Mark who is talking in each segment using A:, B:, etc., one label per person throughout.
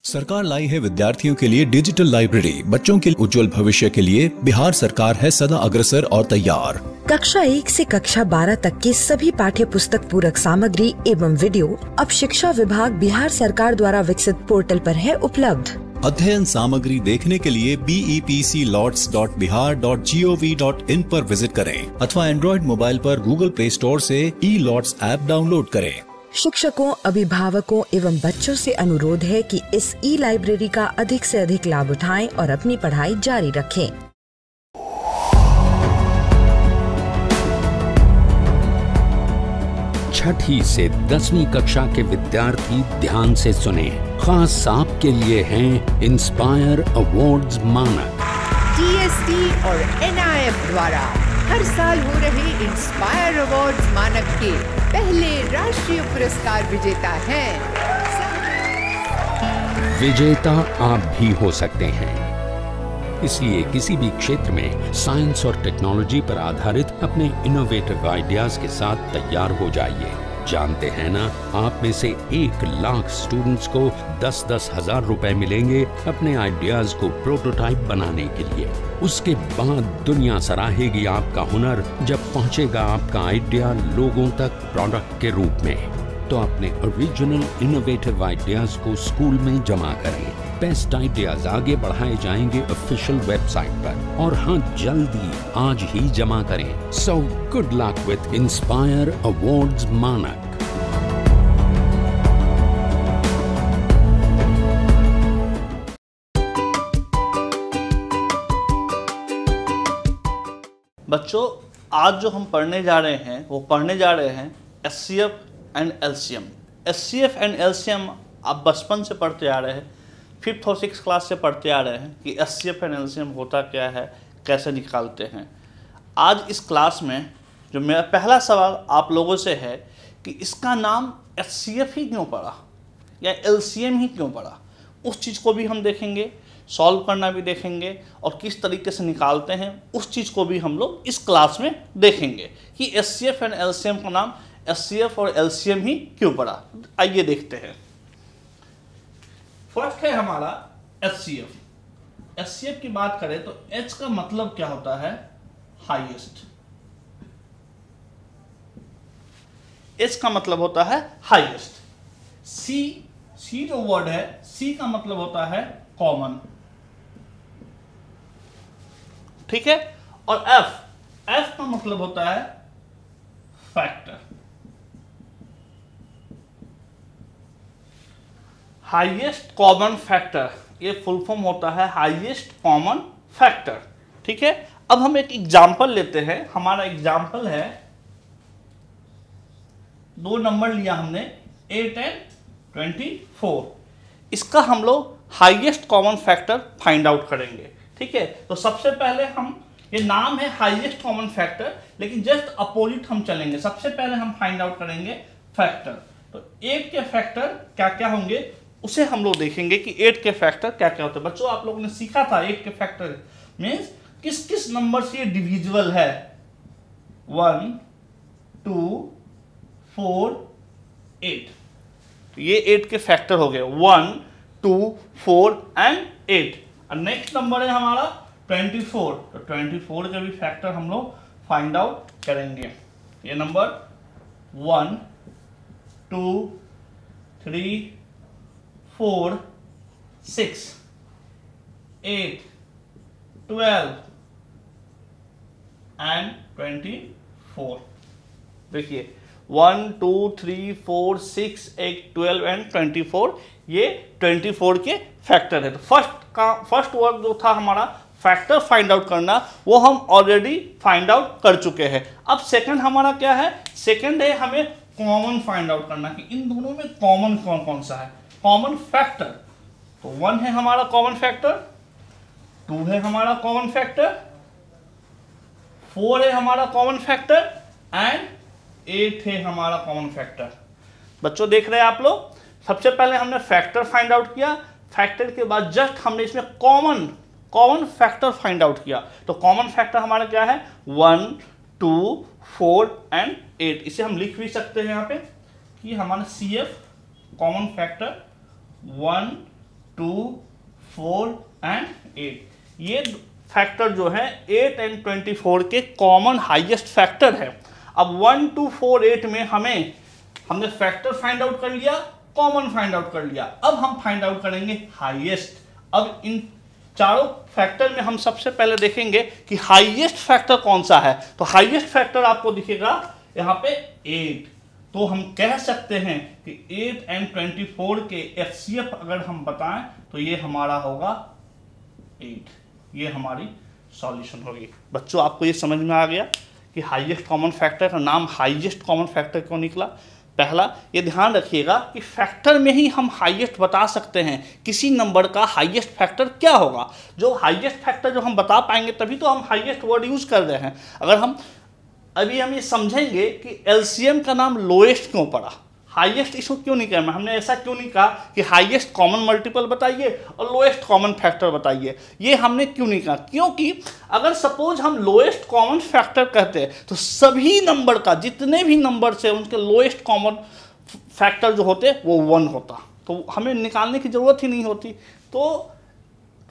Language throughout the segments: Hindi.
A: सरकार लाई है विद्यार्थियों के लिए डिजिटल लाइब्रेरी। बच्चों के उज्जवल भविष्य के लिए बिहार सरकार है सदा अग्रसर और तैयार।
B: कक्षा 1 से कक्षा 12 तक के सभी पाठ्य पुस्तक पूरक सामग्री एवं वीडियो अब शिक्षा विभाग बिहार सरकार द्वारा विकसित पोर्टल पर है उपलब्ध।
A: अध्ययन सामग्री देखने के लिए BEPCLOTS.bihar.gov.in पर विजिट करें अथवा एंड्रॉइड मोबाइल पर गूगल प्ले स्टोर से E-LOTS ऐप डाउनलोड करें।
B: शिक्षकों, अभिभावकों एवं बच्चों से अनुरोध है कि इस लाइब्रेरी का अधिक से अधिक लाभ उठाएं और अपनी पढ़ाई जारी रखें।
C: छठी से 10वीं कक्षा के विद्यार्थी ध्यान से सुने। खास आपके लिए हैं इंस्पायर अवार्ड्स मानक।
D: DST और NIF द्वारा हर साल हो रहे इंस्पायर अवार्ड्स मानक के पहले राष्ट्रीय पुरस्कार विजेता हैं।
C: विजेता आप भी हो सकते हैं, इसलिए किसी भी क्षेत्र में साइंस और टेक्नोलॉजी पर आधारित अपने इनोवेटिव आइडियाज के साथ तैयार हो जाइए। जानते हैं ना, आप में से 1 लाख स्टूडेंट्स को 10-10 हजार रुपए मिलेंगे अपने आइडियाज को प्रोटोटाइप बनाने के लिए। उसके बाद दुनिया सराहेगी आपका हुनर जब पहुंचेगा आपका आइडिया लोगों तक प्रोडक्ट के रूप में। तो अपने ओरिजिनल इनोवेटिव आइडियाज को स्कूल में जमा करें। बेस्ट आइडियाज आगे बढ़ाए जाएंगे ऑफिशियल वेबसाइट पर, और हाँ, जल्दी आज ही जमा करें। So good luck with inspire awards मानक।
E: बच्चों, आज जो हम पढ़ने जा रहे हैं SCF and LCM। SCF and LCM आप बचपन से पढ़ते आ रहे हैं, 5th और 6th क्लास से पढ़ते आ रहे हैं कि SCF एंड LCM होता क्या है, कैसे निकालते हैं। आज इस क्लास में जो मेरा पहला सवाल आप लोगों से है कि इसका नाम SCF ही क्यों पड़ा या LCM ही क्यों पड़ा, उस चीज़ को भी हम देखेंगे, सॉल्व करना भी देखेंगे, और किस तरीके से निकालते हैं उस चीज़ को भी हम लोग इस क्लास में देखेंगे कि SCF एंड LCM का नाम SCF और LCM ही क्यों पड़ा। आइए देखते हैं। फर्स्ट है हमारा SCF। SCF की बात करें तो H का मतलब क्या होता है? हाईएस्ट। H का मतलब होता है हाईएस्ट। C जो वर्ड है, C का मतलब होता है कॉमन, ठीक है। और F का मतलब होता है फैक्टर। हाईएस्ट कॉमन फैक्टर, ये फुल फॉर्म होता है हाईएस्ट कॉमन फैक्टर, ठीक है। अब हम एक एग्जांपल लेते हैं। हमारा एग्जांपल है 2 नंबर लिया हमने 8 एंड 24। इसका हम लोग highest common factor find out करेंगे, ठीक है। तो सबसे पहले हम, ये नाम है हाईएस्ट कॉमन फैक्टर, लेकिन जस्ट अपोजिट हम चलेंगे। सबसे पहले हम फाइंड आउट करेंगे फैक्टर। तो 8 के फैक्टर क्या क्या होंगे उसे हम लोग देखेंगे कि 8 के फैक्टर क्या क्या होते हैं। बच्चों, आप लोगों ने सीखा था 8 के फैक्टर मीन्स किस किस नंबर से ये डिविजिबल है। 1, 2, 4, 8। तो ये 8 के फैक्टर हो गए, 1, 2, 4 एंड 8। और नेक्स्ट नंबर है हमारा 24। तो 24 के भी फैक्टर हम लोग फाइंड आउट करेंगे। ये नंबर 1, 2, 3, 4, 6, 8, 12 एंड 24। देखिए 1, 2, 3, 4, 6, 8, 12 एंड 24, ये 24 के फैक्टर है। तो फर्स्ट वर्क जो था हमारा फैक्टर फाइंड आउट करना, वो हम ऑलरेडी फाइंड आउट कर चुके हैं। अब सेकंड हमारा क्या है? सेकंड है हमें कॉमन फाइंड आउट करना कि इन दोनों में कॉमन कौन कौन सा है। कॉमन फैक्टर, तो 1 है हमारा कॉमन फैक्टर, 2 है हमारा कॉमन फैक्टर, 4 है हमारा कॉमन फैक्टर एंड 8 है हमारा कॉमन फैक्टर। बच्चों, देख रहे हैं आप लोग? सबसे पहले हमने फैक्टर फाइंड आउट किया, फैक्टर के बाद जस्ट हमने इसमें कॉमन फैक्टर फाइंड आउट किया। तो कॉमन फैक्टर हमारा क्या है? 1, 2, 4 एंड 8। इसे हम लिख भी सकते हैं यहाँ पे कि हमारा CF कॉमन फैक्टर 1, 2, 4 एंड 8, ये फैक्टर जो है 8 एंड 24 के कॉमन हाईएस्ट फैक्टर है। अब 1, 2, 4, 8 में हमने फैक्टर फाइंड आउट कर लिया, कॉमन फाइंड आउट कर लिया, अब हम फाइंड आउट करेंगे हाईएस्ट। अब इन चारों फैक्टर में हम सबसे पहले देखेंगे कि हाईएस्ट फैक्टर कौन सा है। तो हाईएस्ट फैक्टर आपको दिखेगा यहाँ पे 8। तो हम कह सकते हैं कि 8 एंड 24 के एचसीएफ अगर हम बताएं तो ये हमारा होगा 8। ये हमारी सॉल्यूशन होगी। बच्चों आपको ये समझ में आ गया कि हाईएस्ट कॉमन फैक्टर का नाम हाईएस्ट कॉमन फैक्टर क्यों निकला। पहला ये ध्यान रखिएगा कि फैक्टर में ही हम हाईएस्ट बता सकते हैं किसी नंबर का हाईएस्ट फैक्टर क्या होगा। जो हाईएस्ट फैक्टर जो हम बता पाएंगे तभी तो हम हाईएस्ट वर्ड यूज कर रहे हैं। अगर हम ये समझेंगे कि एलसीएम का नाम लोएस्ट क्यों पड़ा, हाईएस्ट इसको क्यों नहीं कहा, हमने ऐसा क्यों नहीं कहा कि हाईएस्ट कॉमन मल्टीपल बताइए और लोएस्ट कॉमन फैक्टर बताइए, ये हमने क्यों नहीं कहा। क्योंकि अगर सपोज हम लोएस्ट कॉमन फैक्टर कहते तो सभी नंबर का, जितने भी नंबर से उनके लोएस्ट कॉमन फैक्टर जो होते वो 1 होता, तो हमें निकालने की जरूरत ही नहीं होती। तो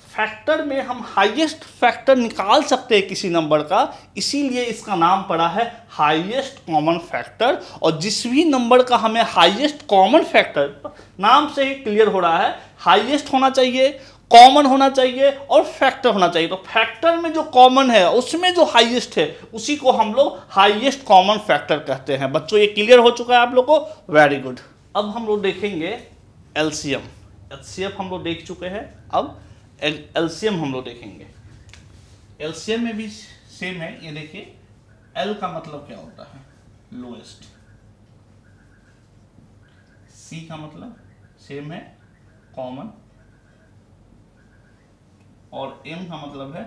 E: फैक्टर में हम हाईएस्ट फैक्टर निकाल सकते हैं किसी नंबर का, इसीलिए इसका नाम पड़ा है हाईएस्ट कॉमन फैक्टर। और जिस भी नंबर का हमें हाईएस्ट कॉमन फैक्टर, नाम से ही क्लियर हो रहा है, हाईएस्ट होना चाहिए, कॉमन होना चाहिए और फैक्टर होना चाहिए। तो फैक्टर में जो कॉमन है उसमें जो हाईएस्ट है उसी को हम लोग हाईएस्ट कॉमन फैक्टर कहते हैं। बच्चों ये क्लियर हो चुका है आप लोग को, वेरी गुड। अब हम लोग देखेंगे एलसीएम। एचसीएफ हम लोग देख चुके हैं, अब एलसीएम हम लोग देखेंगे। एलसीएम में भी सेम है, ये देखिए एल का मतलब क्या होता है, लोएस्ट, सी का मतलब सेम है, कॉमन, और एम का मतलब है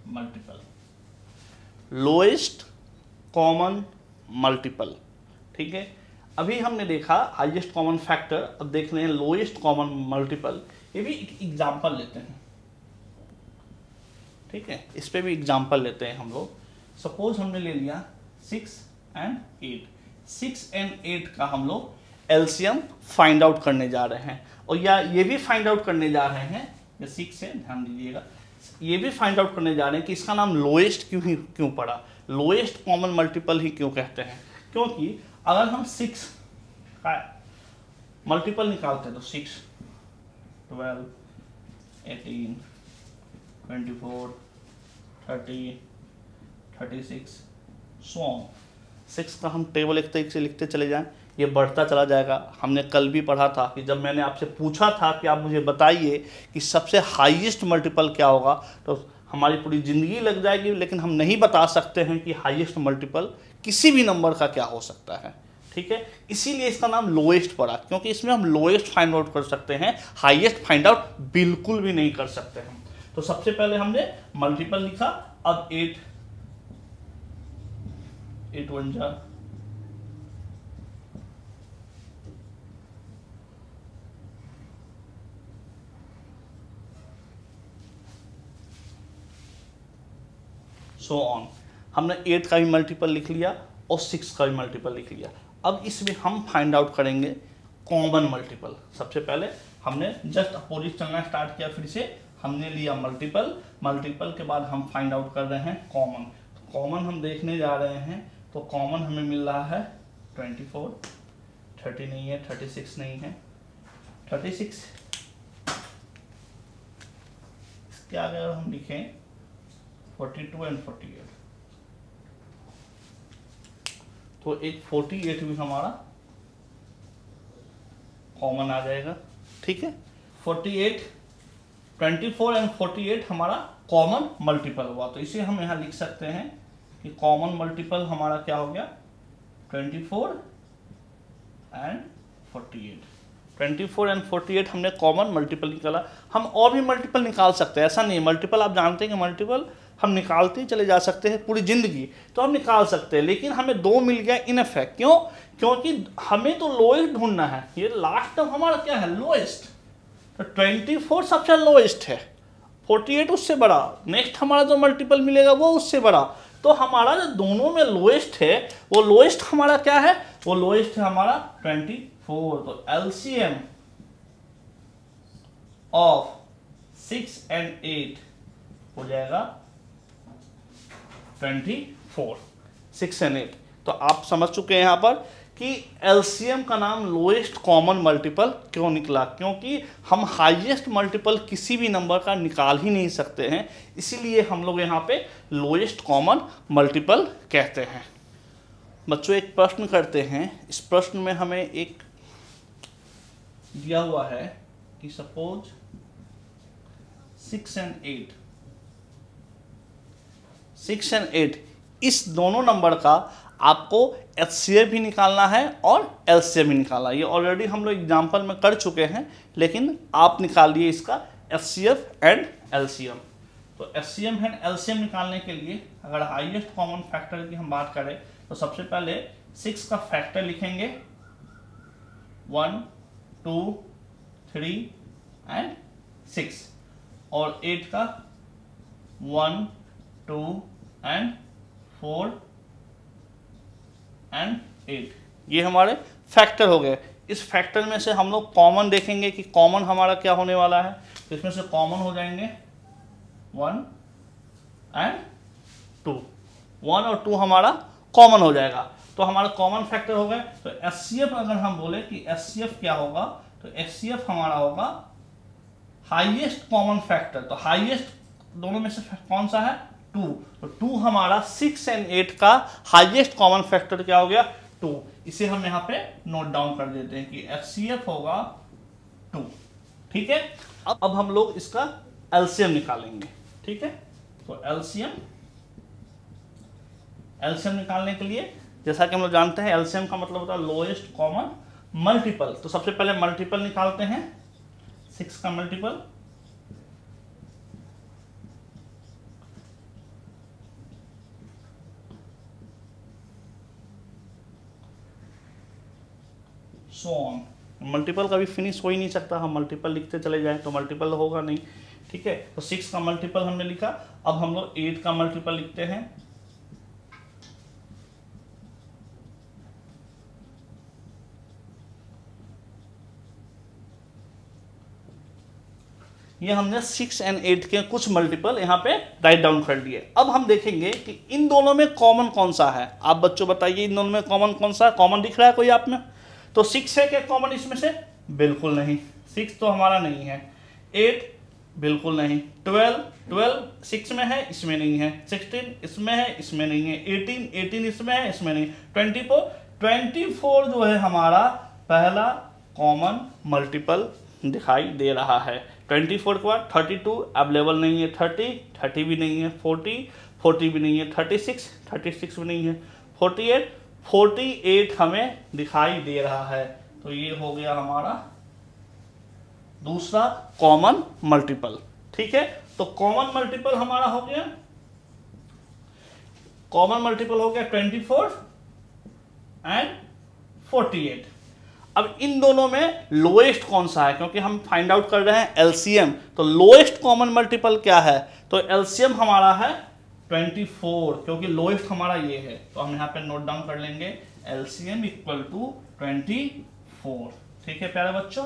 E: मल्टीपल, लोएस्ट कॉमन मल्टीपल। ठीक है, अभी हमने देखा हाईएस्ट कॉमन फैक्टर, अब देख रहे हैं लोएस्ट कॉमन मल्टीपल। ये भी एक एग्जाम्पल लेते हैं, ठीक है, इस पे भी एग्जाम्पल लेते हैं हम लोग। सपोज हमने ले लिया 6 एंड 8, 6 एंड 8 का हम लोग एलसीएम फाइंड आउट करने जा रहे हैं, और या ये भी फाइंड आउट करने जा रहे हैं, ये 6 है, ध्यान दीजिएगा, ये भी फाइंड आउट करने जा रहे हैं कि इसका नाम लोएस्ट क्यों पड़ा, लोएस्ट कॉमन मल्टीपल ही क्यों कहते हैं। क्योंकि अगर हम 6 का मल्टीपल निकालते हैं तो 6, 12, 18, 24, 30, 36, सो ऑन। 6 का हम टेबल एक तरीके से लिखते चले जाएं, ये बढ़ता चला जाएगा। हमने कल भी पढ़ा था कि जब मैंने आपसे पूछा था कि आप मुझे बताइए कि सबसे हाईएस्ट मल्टीपल क्या होगा, तो हमारी पूरी ज़िंदगी लग जाएगी, लेकिन हम नहीं बता सकते हैं कि हाईएस्ट मल्टीपल किसी भी नंबर का क्या हो सकता है। ठीक है, इसीलिए इसका नाम लोएस्ट पड़ा, क्योंकि इसमें हम लोएस्ट फाइंड आउट कर सकते हैं, हाईएस्ट फाइंड आउट बिल्कुल भी नहीं कर सकते हम। तो सबसे पहले हमने मल्टीपल लिखा, अब 8 1 जा सो ऑन। हमने 8 का भी मल्टीपल लिख लिया और 6 का भी मल्टीपल लिख लिया। अब इसमें हम फाइंड आउट करेंगे कॉमन मल्टीपल। सबसे पहले हमने जस्ट अपोजिट चलना स्टार्ट किया, फिर से हमने लिया मल्टीपल, मल्टीपल के बाद हम फाइंड आउट कर रहे हैं कॉमन। कॉमन हम देखने जा रहे हैं, तो कॉमन हमें मिल रहा है 24, 30 नहीं है, 36 नहीं है, 36 इसके आगे अगर हम लिखें 42 एंड 48, तो एक 48 भी हमारा कॉमन आ जाएगा। ठीक है, 48, 24 एंड 48 हमारा कॉमन मल्टीपल हुआ, तो इसे हम यहाँ लिख सकते हैं कि कॉमन मल्टीपल हमारा क्या हो गया, 24 एंड 48। 24 एंड 48 हमने कॉमन मल्टीपल निकाला। हम और भी मल्टीपल निकाल सकते हैं, ऐसा नहीं, मल्टीपल आप जानते हैं कि मल्टीपल हम निकालते ही चले जा सकते हैं पूरी जिंदगी, तो हम निकाल सकते हैं, लेकिन हमें 2 मिल गया इनफ है। क्यों? क्योंकि हमें तो लोएस्ट ढूंढना है, ये लास्ट टर्म हमारा क्या है, लोएस्ट। तो 24 सबसे लोएस्ट है, 48 उससे बड़ा, नेक्स्ट हमारा जो मल्टीपल मिलेगा वो उससे बड़ा। तो हमारा जो दोनों में लोएस्ट है, वो लोएस्ट हमारा क्या है, वो लोएस्ट है हमारा 24। 4, तो LCM ऑफ 6 and 8 हो जाएगा 24, 6 and 8। तो आप समझ चुके हैं यहाँ पर कि LCM का नाम लोएस्ट कॉमन मल्टीपल क्यों निकला, क्योंकि हम हाईएस्ट मल्टीपल किसी भी नंबर का निकाल ही नहीं सकते हैं, इसीलिए हम लोग यहाँ पे लोएस्ट कॉमन मल्टीपल कहते हैं। बच्चों एक प्रश्न करते हैं। इस प्रश्न में हमें एक दिया हुआ है कि सपोज 6 and 8 इस दोनों नंबर का आपको HCF भी निकालना है और LCM भी निकालना है। ये ऑलरेडी हम लोग एग्जाम्पल में कर चुके हैं, लेकिन आप निकालिए इसका HCF एंड LCM। तो HCM एंड LCM निकालने के लिए अगर हाईएस्ट कॉमन फैक्टर की हम बात करें तो सबसे पहले 6 का फैक्टर लिखेंगे 1, 2, 3 एंड 6, और 8 का 1, 2 एंड 4 एंड 8। ये हमारे फैक्टर हो गए। इस फैक्टर में से हम लोग कॉमन देखेंगे कि कॉमन हमारा क्या होने वाला है। तो इसमें से कॉमन हो जाएंगे 1 एंड 2, 1 और 2 हमारा कॉमन हो जाएगा। तो हमारा कॉमन फैक्टर हो गए। तो HCF अगर हम बोले कि HCF क्या होगा, तो HCF हमारा होगा हाईएस्ट कॉमन फैक्टर। तो हाईएस्ट दोनों में से कौन सा है, 2। तो 2 हमारा 6 and 8 का हाईएस्ट कॉमन फैक्टर क्या हो गया, 2। इसे हम यहाँ पे नोट डाउन कर देते हैं कि HCF होगा 2। ठीक है, अब हम लोग इसका LCM निकालेंगे। ठीक है, तो LCM निकालने के लिए जैसा कि हम लोग जानते हैं LCM का मतलब होता है लोएस्ट कॉमन मल्टीपल। तो सबसे पहले मल्टीपल निकालते हैं, 6 का मल्टीपल सो ऑन। मल्टीपल कभी फिनिश हो ही नहीं सकता, हम मल्टीपल लिखते चले जाएं तो मल्टीपल होगा नहीं। ठीक है, तो 6 का मल्टीपल हमने लिखा। अब हम लोग 8 का मल्टीपल लिखते हैं। ये हमने 6 and 8 के कुछ मल्टीपल यहाँ पे राइट डाउन कर लिए। अब हम देखेंगे कि इन दोनों में कॉमन कौन सा है। आप बच्चों बताइए इन दोनों में कॉमन कौन सा है। कॉमन दिख रहा है कोई आप में? तो 6 है क्या कॉमन इसमें से? बिल्कुल नहीं, 6 तो हमारा नहीं है। 8 बिल्कुल नहीं। 12 6 में है, इसमें नहीं है। 16 इसमें है, इसमें नहीं है। 18 इसमें है, इसमें नहीं। 24 जो है हमारा पहला कॉमन मल्टीपल दिखाई दे रहा है। 24 के बाद 32 अवेलेबल नहीं है। 30 भी नहीं है। 40 भी नहीं है। 36 भी नहीं है। 48 हमें दिखाई दे रहा है। तो ये हो गया हमारा दूसरा कॉमन मल्टीपल। ठीक है, तो कॉमन मल्टीपल हमारा हो गया, कॉमन मल्टीपल हो गया 24 एंड 48। अब इन दोनों में लोएस्ट कौन सा है, क्योंकि हम फाइंड आउट कर रहे हैं LCM। तो लोएस्ट कॉमन मल्टीपल क्या है? तो LCM हमारा है 24, क्योंकि लोएस्ट हमारा ये है। तो हम यहाँ पे नोट डाउन कर लेंगे LCM इक्वल टू 24। ठीक है प्यारे बच्चों,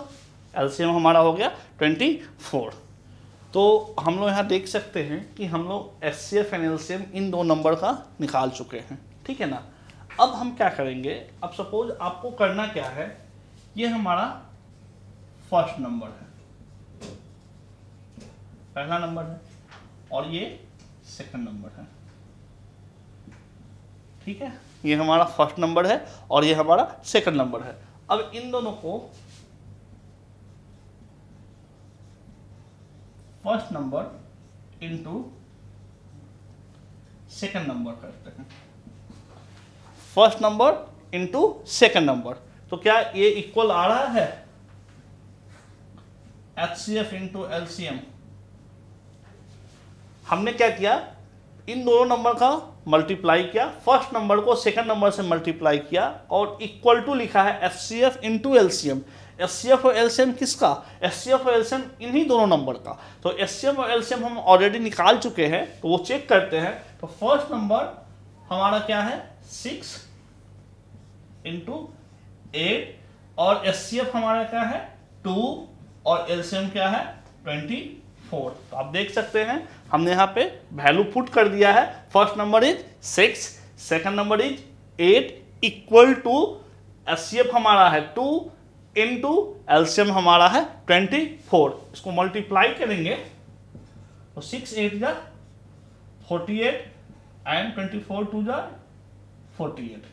E: LCM हमारा हो गया 24। तो हम लोग यहाँ देख सकते हैं कि हम लोग HCF एंड LCM इन दो नंबर का निकाल चुके हैं। ठीक है ना। अब हम क्या करेंगे, अब सपोज आपको करना क्या है, ये हमारा फर्स्ट नंबर है, पहला नंबर है, और ये सेकंड नंबर है। ठीक है, ये हमारा फर्स्ट नंबर है और ये हमारा सेकंड नंबर है। अब इन दोनों को first number into second number करते हैं। First number into second number, तो क्या ये इक्वल आ रहा है HCF इनटू LCM। हमने क्या किया, इन दोनों नंबर का मल्टीप्लाई किया, फर्स्ट नंबर को सेकंड नंबर से मल्टीप्लाई किया और इक्वल टू लिखा है HCF इनटू LCM। HCF और LCM किसका? HCF और LCM इन्हीं दोनों नंबर का। तो HCF और LCM हम ऑलरेडी निकाल चुके हैं, तो वो चेक करते हैं। तो फर्स्ट नंबर हमारा क्या है 6 इंटू 8 और एचसीएफ हमारा क्या है 2 और एलसीएम क्या है 24। तो आप देख सकते हैं हमने यहाँ पे वैल्यू पुट कर दिया है। First number is 6, second number is 8 equal to HCF हमारा है 2 इनटू एलसीएम हमारा है 24। इसको मल्टीप्लाई करेंगे तो 6 8 जा 48 एंड 24 2 जा 48।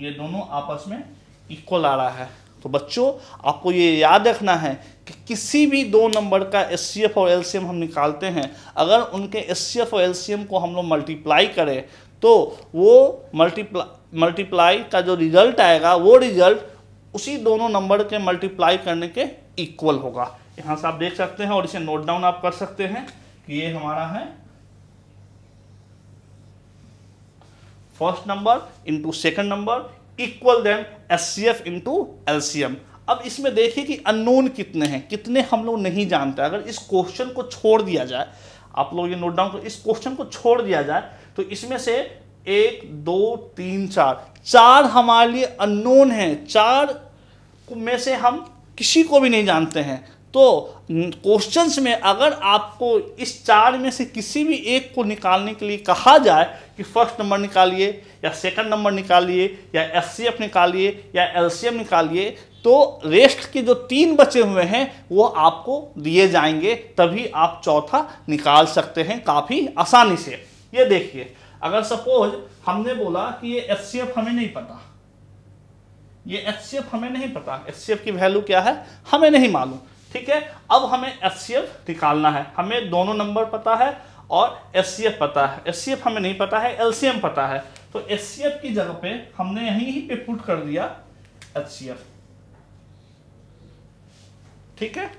E: ये दोनों आपस में इक्वल आ रहा है। तो बच्चों आपको ये याद रखना है कि किसी भी दो नंबर का एचसीएफ और एलसीएम हम निकालते हैं, अगर उनके एचसीएफ और एलसीएम को हम लोग मल्टीप्लाई करें तो वो मल्टीप्लाई का जो रिजल्ट आएगा वो रिजल्ट उसी दोनों नंबर के मल्टीप्लाई करने के इक्वल होगा। यहाँ से आप देख सकते हैं और इसे नोट डाउन आप कर सकते हैं कि ये हमारा है first number into second number equal then HCF into LCM. अब इसमें देखिए कि अननोन कितने हैं, कितने हम लोग नहीं जानते। अगर इस क्वेश्चन को छोड़ दिया जाए, आप लोग ये नोट डाउन करो, इस क्वेश्चन को छोड़ दिया जाए तो इसमें से 1 2 3 4 हमारे लिए अननोन है। 4 में से हम किसी को भी नहीं जानते हैं। तो क्वेश्चंस में अगर आपको इस 4 में से किसी भी एक को निकालने के लिए कहा जाए कि फर्स्ट नंबर निकालिए या सेकंड नंबर निकालिए या एचसीएफ निकालिए या एलसीएम निकालिए, तो रेस्ट के जो 3 बचे हुए हैं वो आपको दिए जाएंगे, तभी आप चौथा निकाल सकते हैं काफ़ी आसानी से। ये देखिए, अगर सपोज हमने बोला कि ये एचसीएफ हमें नहीं पता, ये एचसीएफ हमें नहीं पता, एचसीएफ की वैल्यू क्या है हमें नहीं मालूम, ठीक है। अब हमें एचसीएफ निकालना है, हमें दोनों नंबर पता है और एचसीएफ पता है। एचसीएफ हमें नहीं पता है, एलसीएम पता है, तो एचसीएफ की जगह पे हमने यहीं पे पुट कर दिया एचसीएफ, ठीक है।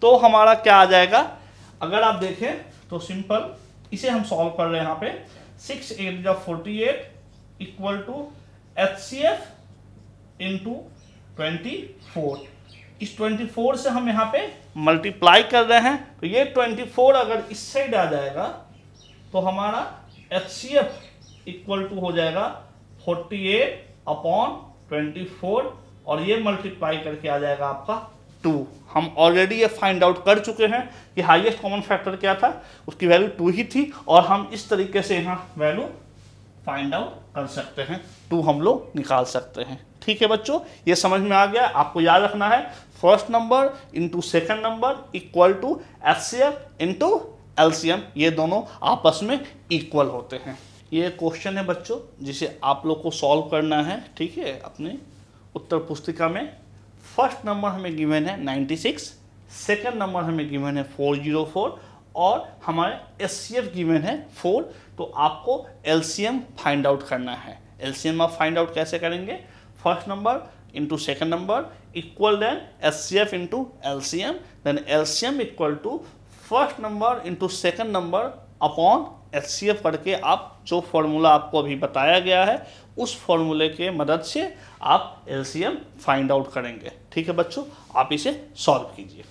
E: तो हमारा क्या आ जाएगा, अगर आप देखें तो सिंपल इसे हम सॉल्व कर रहे हैं। यहाँ पे 6 8 जा 48 इक्वल टू एचसीएफ इंटू 24। इस 24 से हम यहाँ पे मल्टीप्लाई कर रहे हैं, तो ये 24 अगर इस साइड आ जाएगा तो हमारा एचसीएफ इक्वल टू हो जाएगा 48/24 और ये मल्टीप्लाई करके आ जाएगा आपका 2। हम ऑलरेडी ये फाइंड आउट कर चुके हैं कि हाईएस्ट कॉमन फैक्टर क्या था, उसकी वैल्यू 2 ही थी और हम इस तरीके से यहाँ वैल्यू फाइंड आउट कर सकते हैं, 2 हम लोग निकाल सकते हैं। ठीक है बच्चों, ये समझ में आ गया। आपको याद रखना है first number into second number equal to HCF into LCM, ये दोनों आपस में इक्वल होते हैं। ये क्वेश्चन है बच्चों जिसे आप लोग को सॉल्व करना है, ठीक है। अपने उत्तर पुस्तिका में फर्स्ट नंबर हमें गिवन है 96, सेकंड नंबर हमें गिवन है 404 और हमारे एचसीएफ गिवन है 4। तो आपको एलसीएम फाइंड आउट करना है। एलसीएम आप फाइंड आउट कैसे करेंगे, first number into second number equal then HCF into LCM, then LCM equal to first number into second number upon HCF करके आप जो फॉर्मूला आपको अभी बताया गया है उस फॉर्मूले के मदद से आप एलसीएम फाइंड आउट करेंगे। ठीक है बच्चों, आप इसे सॉल्व कीजिए।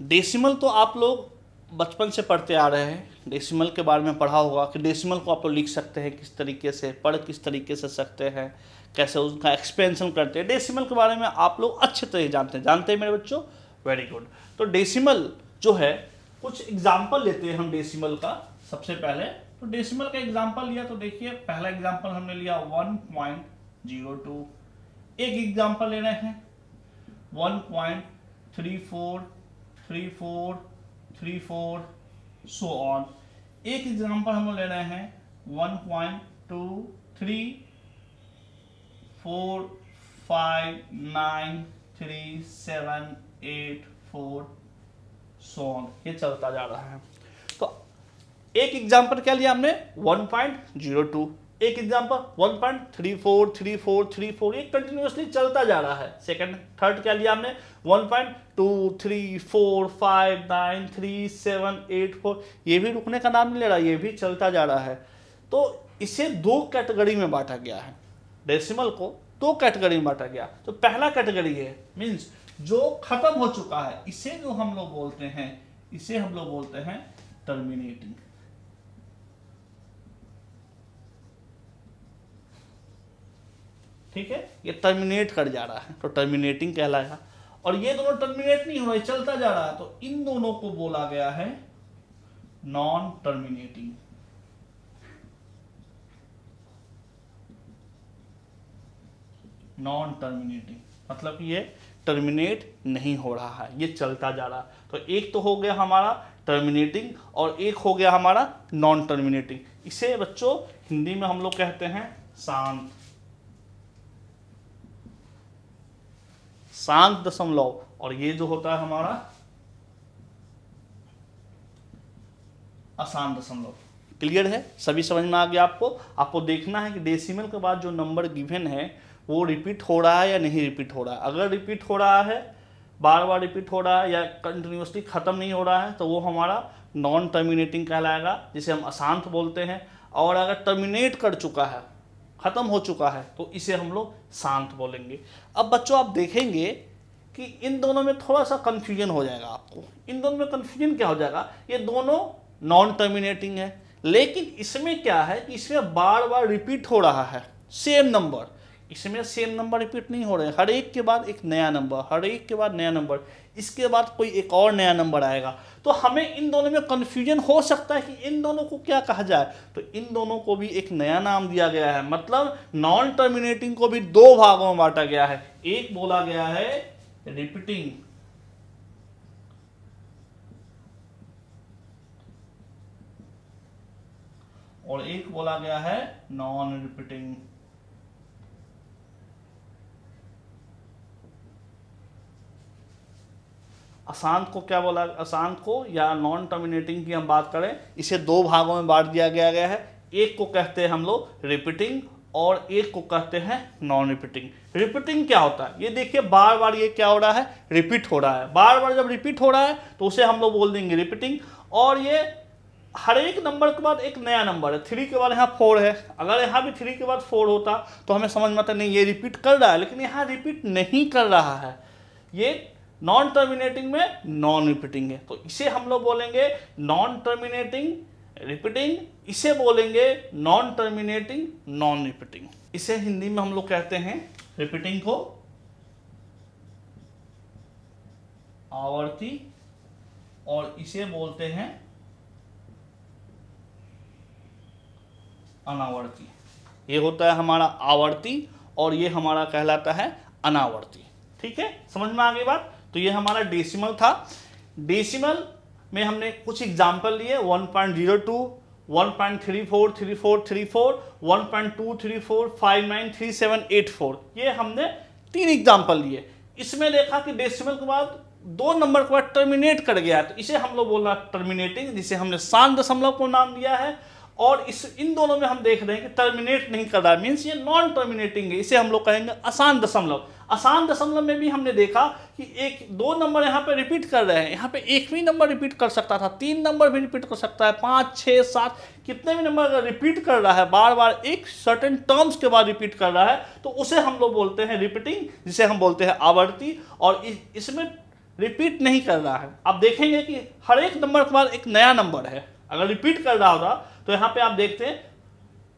E: डेसिमल तो आप लोग बचपन से पढ़ते आ रहे हैं, डेसिमल के बारे में पढ़ा होगा कि डेसिमल को आप लोग लिख सकते हैं किस तरीके से, पढ़ किस तरीके से सकते हैं, कैसे उसका एक्सपेंशन करते हैं। डेसिमल के बारे में आप लोग अच्छे तरह जानते हैं मेरे बच्चों, वेरी गुड। तो डेसिमल जो है, कुछ एग्जाम्पल लेते हैं हम डेसिमल का। सबसे पहले तो डेसिमल का एग्जाम्पल लिया तो देखिए, पहला एग्जाम्पल हमने लिया 1.02, एक एग्जाम्पल ले रहे हैं 1.343434 सो ऑन, एक एग्जाम्पल हम ले रहे हैं 1.23459378 सो ऑन, ये चलता जा रहा है। तो एक एग्जाम्पल क्या लिया हमने 1.02, एक एग्जाम्पल 1.343434, ये कंटिन्यूअसली चलता जा रहा है। सेकंड थर्ड क्या लिया हमने 1.23459378 ये भी रुकने का नाम नहीं ले रहा, ये भी चलता जा रहा है। तो इसे 2 कैटेगरी में बांटा गया है, डेसिमल को 2 कैटेगरी में बांटा गया। तो पहला कैटेगरी है मीन्स जो खत्म हो चुका है, इसे जो हम लोग बोलते हैं, इसे हम लोग बोलते हैं टर्मिनेटिंग। ठीक है, ये टर्मिनेट कर जा रहा है तो टर्मिनेटिंग कहलाएगा। और ये दोनों टर्मिनेट नहीं हो रहा, चलता जा रहा है, तो इन दोनों को बोला गया है नॉन टर्मिनेटिंग। नॉन टर्मिनेटिंग मतलब ये टर्मिनेट नहीं हो रहा है, ये चलता जा रहा है। तो एक तो हो गया हमारा टर्मिनेटिंग और एक हो गया हमारा नॉन टर्मिनेटिंग। इसे बच्चों हिंदी में हम लोग कहते हैं शांत, शांत दशमलव। और ये जो होता है हमारा अशांत दशमलव। क्लियर है, सभी समझ में आ गया आपको। आपको देखना है कि डेसिमल के बाद जो नंबर गिवन है वो रिपीट हो रहा है या नहीं रिपीट हो रहा है। अगर रिपीट हो रहा है, बार बार रिपीट हो रहा है या कंटिन्यूसली खत्म नहीं हो रहा है, तो वो हमारा नॉन टर्मिनेटिंग कहलाएगा, जिसे हम अशांत बोलते हैं। और अगर टर्मिनेट कर चुका है, खत्म हो चुका है, तो इसे हम लोग शांत बोलेंगे। अब बच्चों आप देखेंगे कि इन दोनों में थोड़ा सा कंफ्यूजन हो जाएगा आपको। इन दोनों में कंफ्यूजन क्या हो जाएगा, ये दोनों नॉन टर्मिनेटिंग है, लेकिन इसमें क्या है कि इसमें बार बार रिपीट हो रहा है सेम नंबर। इसमें सेम नंबर रिपीट नहीं हो रहे हैं, हर एक के बाद एक नया नंबर, हर एक के बाद नया नंबर, इसके बाद कोई एक और नया नंबर आएगा। तो हमें इन दोनों में कन्फ्यूजन हो सकता है कि इन दोनों को क्या कहा जाए। तो इन दोनों को भी एक नया नाम दिया गया है, मतलब नॉन टर्मिनेटिंग को भी दो भागों में बांटा गया है। एक बोला गया है रिपीटिंग, और एक बोला गया है नॉन रिपीटिंग। अशांत को क्या बोला, अशांत को या नॉन टर्मिनेटिंग की हम बात करें, इसे दो भागों में बांट दिया गया है। एक को कहते हैं हम लोग रिपीटिंग और एक को कहते हैं नॉन रिपीटिंग। रिपीटिंग क्या होता है, ये देखिए बार बार ये क्या हो रहा है, रिपीट हो रहा है। बार बार जब रिपीट हो रहा है तो उसे हम लोग बोल देंगे रिपीटिंग। और ये हर एक नंबर के बाद एक नया नंबर है। 3 के बाद यहाँ 4 है, अगर यहाँ भी 3 के बाद 4 होता तो हमें समझ में आता नहीं ये रिपीट कर रहा है, लेकिन यहाँ रिपीट नहीं कर रहा है। ये नॉन टर्मिनेटिंग में नॉन रिपीटिंग है, तो इसे हम लोग बोलेंगे नॉन टर्मिनेटिंग रिपीटिंग, इसे बोलेंगे नॉन टर्मिनेटिंग नॉन रिपीटिंग। इसे हिंदी में हम लोग कहते हैं रिपीटिंग को आवर्ती और इसे बोलते हैं अनावर्ती। ये होता है हमारा आवर्ती और ये हमारा कहलाता है अनावर्ती। ठीक है, समझ में आ गई बात। तो ये हमारा डेसिमल था। डेसिमल में हमने कुछ एग्जाम्पल लिए 1.02, 1.343434, 1.234, 593784। ये हमने 3 एग्जाम्पल लिए। इसमें देखा कि डेसिमल के बाद 2 नंबर के बाद टर्मिनेट कर गया, तो इसे हम लोग बोलना टर्मिनेटिंग, जिसे हमने शांत दशमलव को नाम दिया है। और इन दोनों में हम देख रहे हैं कि टर्मिनेट नहीं कर रहा, मीन्स ये नॉन टर्मिनेटिंग है, इसे हम लोग कहेंगे अशांत दशमलव। अशांत दशमलव में भी हमने देखा कि 1-2 नंबर यहाँ पे रिपीट कर रहे हैं, यहाँ पे एक भी नंबर रिपीट कर सकता था, 3 नंबर भी रिपीट कर सकता है, 5, 6, 7 कितने भी नंबर अगर रिपीट कर रहा है, बार बार एक सर्टेन टर्म्स के बाद रिपीट कर रहा है, तो उसे हम लोग बोलते हैं रिपीटिंग, जिसे हम बोलते हैं आवर्ती। और इसमें रिपीट नहीं कर रहा है। आप देखेंगे कि हर एक नंबर के बाद एक नया नंबर है। अगर रिपीट कर रहा होता तो यहाँ पे आप देखते हैं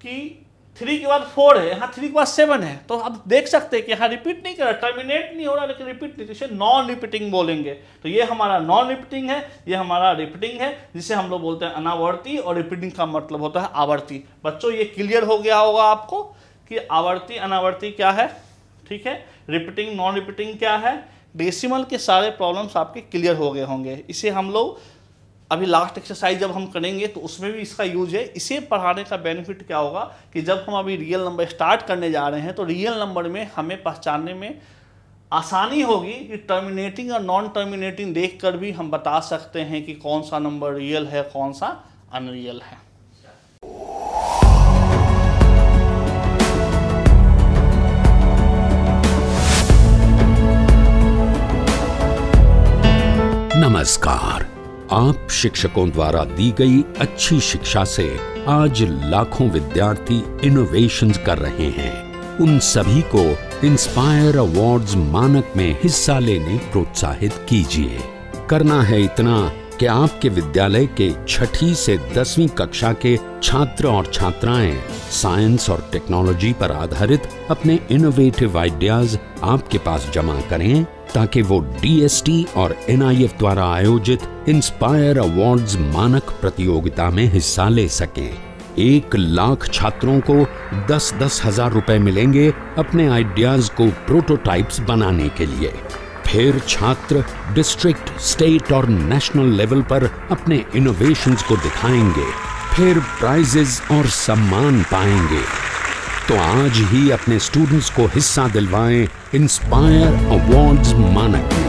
E: कि 3 के बाद 4 है, यहाँ 3 के बाद 7 है, तो आप देख सकते हैं कि यहाँ रिपीट नहीं कर रहा, टर्मिनेट नहीं हो रहा, लेकिन रिपीट नहीं, इसे नॉन रिपीटिंग बोलेंगे। तो ये हमारा नॉन रिपीटिंग है, ये हमारा रिपीटिंग है, जिसे हम लोग बोलते हैं अनावर्ती, और रिपीटिंग का मतलब होता है आवर्ती। बच्चों ये क्लियर हो गया होगा आपको कि आवर्ती अनावर्ती क्या है, ठीक है, रिपीटिंग नॉन रिपीटिंग क्या है। डेसिमल के सारे प्रॉब्लम्स आपके क्लियर हो गए होंगे। इसे हम लोग अभी लास्ट एक्सरसाइज जब हम करेंगे तो उसमें भी इसका यूज है। इसे पढ़ाने का बेनिफिट क्या होगा कि जब हम अभी रियल नंबर स्टार्ट करने जा रहे हैं तो रियल नंबर में हमें पहचानने में आसानी होगी कि टर्मिनेटिंग और नॉन टर्मिनेटिंग देखकर भी हम बता सकते हैं कि कौन सा नंबर रियल है, कौन सा अनरियल है।
C: नमस्कार। आप शिक्षकों द्वारा दी गई अच्छी शिक्षा से आज लाखों विद्यार्थी इनोवेशंस कर रहे हैं। उन सभी को इंस्पायर अवार्ड्स मानक में हिस्सा लेने प्रोत्साहित कीजिए। करना है इतना कि आपके विद्यालय के 6ठी से 10वीं कक्षा के छात्र और छात्राएं साइंस और टेक्नोलॉजी पर आधारित अपने इनोवेटिव आइडियाज आपके पास जमा करें ताकि वो DST और NIF द्वारा आयोजित इंस्पायर अवार्ड्स मानक प्रतियोगिता में हिस्सा ले सकें। 1 लाख छात्रों को 10-10 हजार रुपए मिलेंगे अपने आइडियाज को प्रोटोटाइप्स बनाने के लिए। फिर छात्र डिस्ट्रिक्ट, स्टेट और नेशनल लेवल पर अपने इनोवेशंस को दिखाएंगे, फिर प्राइजेस और सम्मान पाएंगे। तो आज ही अपने स्टूडेंट्स को हिस्सा दिलवाएं इंस्पायर अवार्ड्स मानक में।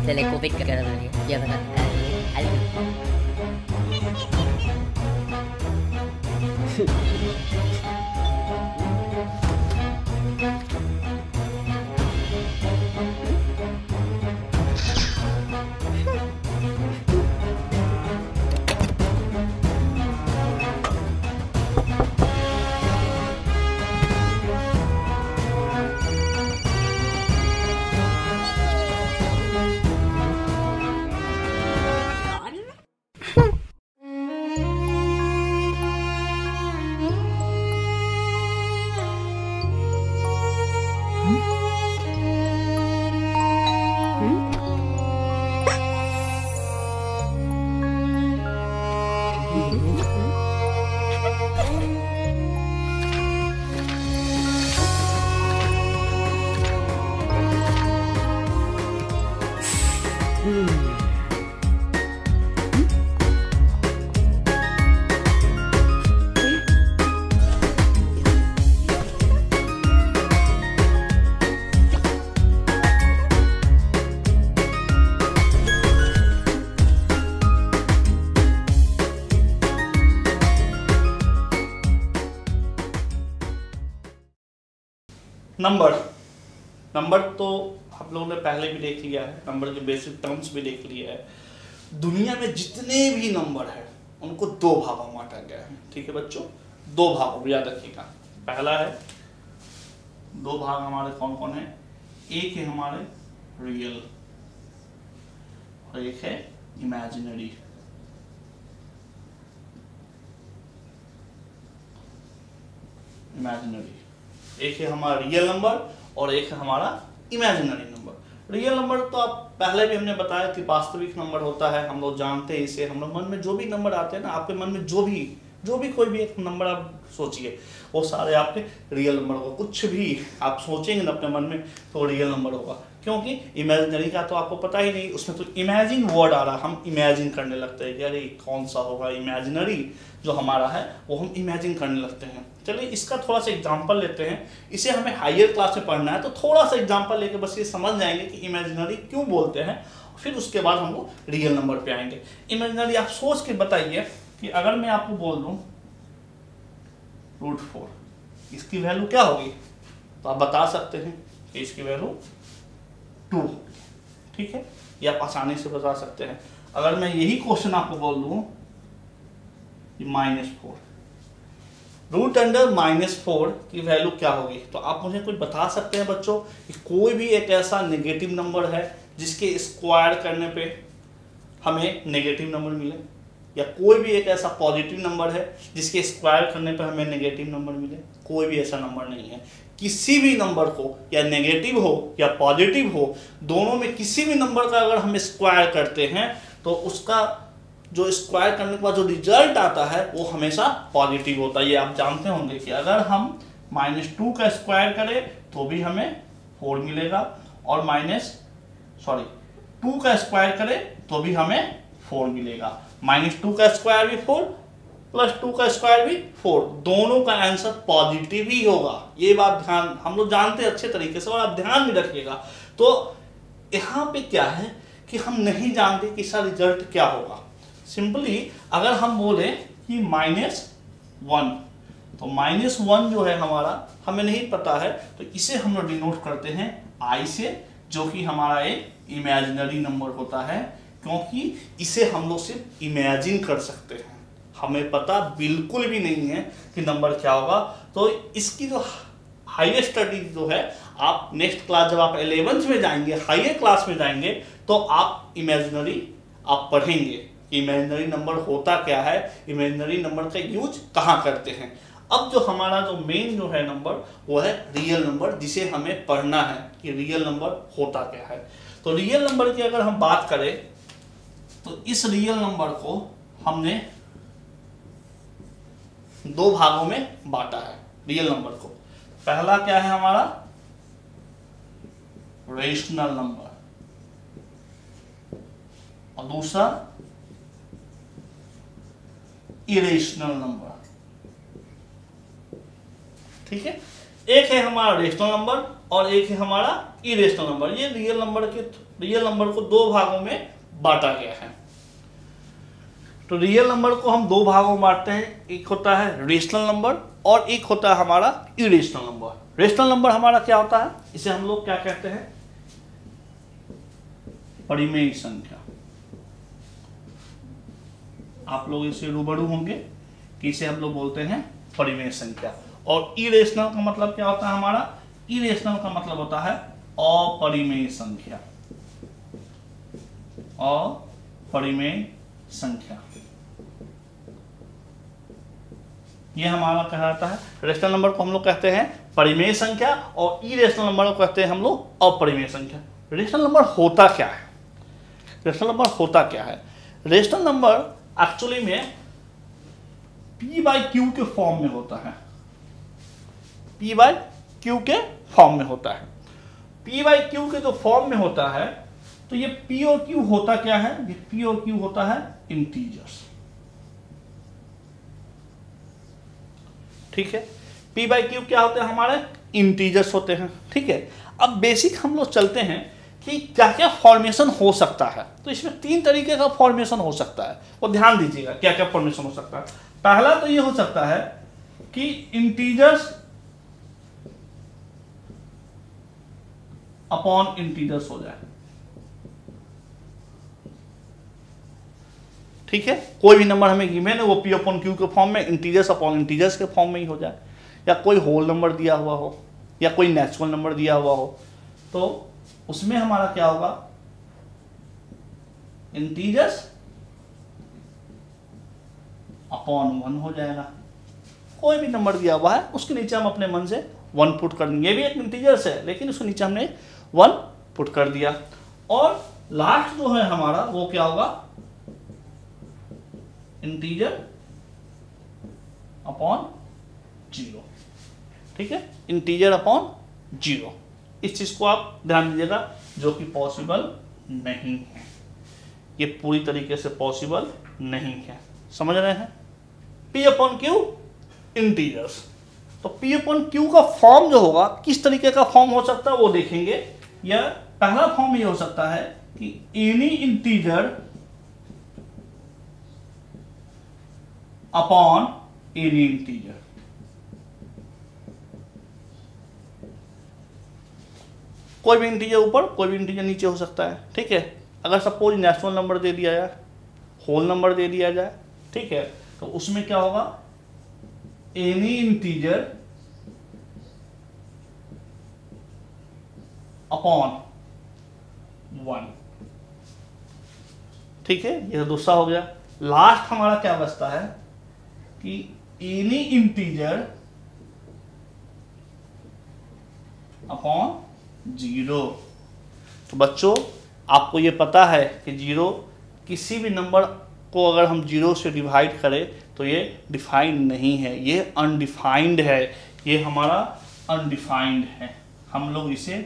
F: Se le COVID ka na rin. Diyan na.
E: Number तो आप लोगों ने पहले भी देख लिया है, नंबर के बेसिक टर्म्स भी देख लिया है। दुनिया में जितने भी नंबर है उनको 2 भागों में बांटा गया है। ठीक है बच्चों, 2 भागों में याद रखिएगा। पहला है, 2 भाग हमारे कौन कौन है, एक है हमारे रियल और एक है इमेजिनरी। एक है हमारा रियल नंबर और एक है हमारा इमेजिनरी नंबर। रियल नंबर तो आप पहले भी हमने बताया कि वास्तविक नंबर होता है, हम लोग जानते हैं इसे। हम लोग मन में जो भी नंबर आते हैं ना, आपके मन में जो भी कोई भी एक नंबर आप सोचिए, वो सारे आपके रियल नंबर होगा। कुछ भी आप सोचेंगे ना अपने मन में तो रियल नंबर होगा, क्योंकि इमेजिनरी का तो आपको पता ही नहीं, उसमें तो इमेजिन वर्ड आ रहा है, हम इमेजिन करने लगते हैं कि अरे कौन सा होगा। इमेजिनरी जो हमारा है वो हम इमेजिन करने लगते हैं। चलिए इसका थोड़ा सा एग्जांपल लेते हैं। इसे हमें हायर क्लास में पढ़ना है, तो थोड़ा सा एग्जांपल लेके बस ये समझ जाएंगे कि इमेजिनरी क्यों बोलते हैं। फिर उसके बाद हम लोग रियल नंबर पे आएंगे। इमेजिनरी आप सोच के बताइए कि अगर मैं आपको बोल दूं √4, इसकी वैल्यू क्या होगी, तो आप बता सकते हैं कि इसकी वैल्यू 2 होगी। ठीक है, ये आप आसानी से बता सकते हैं। अगर मैं यही क्वेश्चन आपको बोल दूं -4, √4 की वैल्यू क्या होगी, तो आप मुझे कुछ बता सकते हैं बच्चों कि कोई भी एक ऐसा नेगेटिव नंबर है जिसके स्क्वायर करने पे हमें नेगेटिव नंबर मिले, या कोई भी एक ऐसा पॉजिटिव नंबर है जिसके स्क्वायर करने पर हमें नेगेटिव नंबर मिले? कोई भी ऐसा नंबर नहीं है, किसी भी नंबर को, या नेगेटिव हो या पॉजिटिव हो, दोनों में किसी भी नंबर का अगर हम स्क्वायर करते हैं तो उसका जो स्क्वायर करने के बाद जो रिजल्ट आता है वो हमेशा पॉजिटिव होता है। ये आप जानते होंगे कि अगर हम -2 का स्क्वायर करें तो भी हमें 4 मिलेगा, और 2 का स्क्वायर करें तो भी हमें 4 मिलेगा। -2 का स्क्वायर भी 4 + 2 का स्क्वायर भी 4, दोनों का आंसर पॉजिटिव ही होगा। ये बात ध्यान हम लोग जानते हैं अच्छे तरीके से, और आप ध्यान में रखिएगा। तो यहाँ पे क्या है कि हम नहीं जानते कि इसका रिजल्ट क्या होगा। सिंपली अगर हम बोले कि -1, तो -1 जो है हमारा हमें नहीं पता है, तो इसे हम लोग डिनोट करते हैं I से, जो कि हमारा एक इमेजिनरी नंबर होता है, क्योंकि इसे हम लोग सिर्फ इमेजिन कर सकते हैं, हमें पता बिल्कुल भी नहीं है कि नंबर क्या होगा। तो इसकी जो हायर स्टडी जो है, आप नेक्स्ट क्लास जब आप 11th में जाएंगे, हायर क्लास में जाएंगे, तो आप इमेजिनरी आप पढ़ेंगे कि इमेजिनरी नंबर होता क्या है, इमेजिनरी नंबर का यूज कहाँ करते हैं। अब जो हमारा जो मेन जो है नंबर, वो है रियल नंबर, जिसे हमें पढ़ना है कि रियल नंबर होता क्या है। तो रियल नंबर की अगर हम बात करें तो इस रियल नंबर को हमने 2 भागों में बांटा है। रियल नंबर को पहला क्या है हमारा, रेशनल नंबर, और दूसरा इरेशनल नंबर। ठीक है, एक है हमारा रेशनल नंबर और एक है हमारा इरेशनल नंबर। ये रियल नंबर को 2 भागों में बांटा गया है। तो रियल नंबर को हम 2 भागों में बांटते हैं, एक होता है रेशनल नंबर और एक होता है हमारा इरेशनल नंबर। रेशनल नंबर हमारा क्या होता है, इसे हम लोग क्या कहते हैं, परिमेय संख्या। आप लोग इसे रूबरू होंगे कि इसे हम लोग बोलते हैं परिमेय संख्या। और इरेशनल का मतलब क्या होता है हमारा, इरेशनल का मतलब होता है अपरिमेय संख्या, अपरिमेय संख्या। ये हमारा कहलाता है। रेशनल नंबर को हम लोग कहते हैं परिमेय संख्या और इरेशनल नंबर को कहते हैं हम लोग अपरिमेय संख्या। रेशनल नंबर होता क्या है, रेशनल नंबर होता क्या है? रेशनल नंबर एक्चुअली में p/q के फॉर्म में होता है, p/q के फॉर्म में होता है। p/q के जो फॉर्म में होता है, तो ये p और q होता क्या है, ये p और q होता है इंटीजर्स। ठीक है, p/q क्या होते हैं हमारे, इंटीजर्स होते हैं। ठीक है, अब बेसिक हम लोग चलते हैं कि क्या क्या फॉर्मेशन हो सकता है। तो इसमें 3 तरीके का फॉर्मेशन हो सकता है, वो ध्यान दीजिएगा क्या क्या फॉर्मेशन हो सकता है। पहला तो ये हो सकता है कि इंटीजर्स अपॉन इंटीजर्स हो जाए। ठीक है, कोई भी नंबर हमें गिवन है वो p/q के फॉर्म में, इंटीजर्स अपॉन इंटीजर्स के फॉर्म में ही हो जाए, या कोई होल नंबर दिया हुआ हो या कोई नेचुरल नंबर दिया हुआ हो, तो उसमें हमारा क्या होगा, इंटीजर्स अपॉन 1 हो जाएगा। कोई भी नंबर दिया हुआ है उसके नीचे हम अपने मन से 1 पुट कर देंगे। ये भी एक इंटीजर्स है लेकिन उसके नीचे हमने 1 पुट कर दिया। और लास्ट जो है हमारा वो क्या होगा, इंटीजर अपॉन 0। ठीक है, इंटीजर अपॉन 0, इस चीज को आप ध्यान दीजिएगा, जो कि पॉसिबल नहीं है, ये पूरी तरीके से पॉसिबल नहीं है। समझ रहे हैं, p/q इंटीजर्स। तो p/q का फॉर्म जो होगा, किस तरीके का फॉर्म हो सकता है वो देखेंगे। या पहला फॉर्म ये हो सकता है कि any integer upon any integer. कोई भी इंटीजर ऊपर कोई भी इंटीजर नीचे हो सकता है। ठीक है, अगर सपोज नेचुरल नंबर दे दिया जाए, होल नंबर दे दिया जाए, ठीक है, तो उसमें क्या होगा, एनी इंटीजर अपॉन 1। ठीक है, ये दूसरा हो गया। लास्ट हमारा क्या बचता है कि एनी इंटीजर अपॉन 0। तो बच्चों आपको ये पता है कि 0 किसी भी नंबर को अगर हम 0 से डिवाइड करें तो ये डिफाइंड नहीं है, ये अनडिफाइंड है, ये हमारा अनडिफाइंड है, हम लोग इसे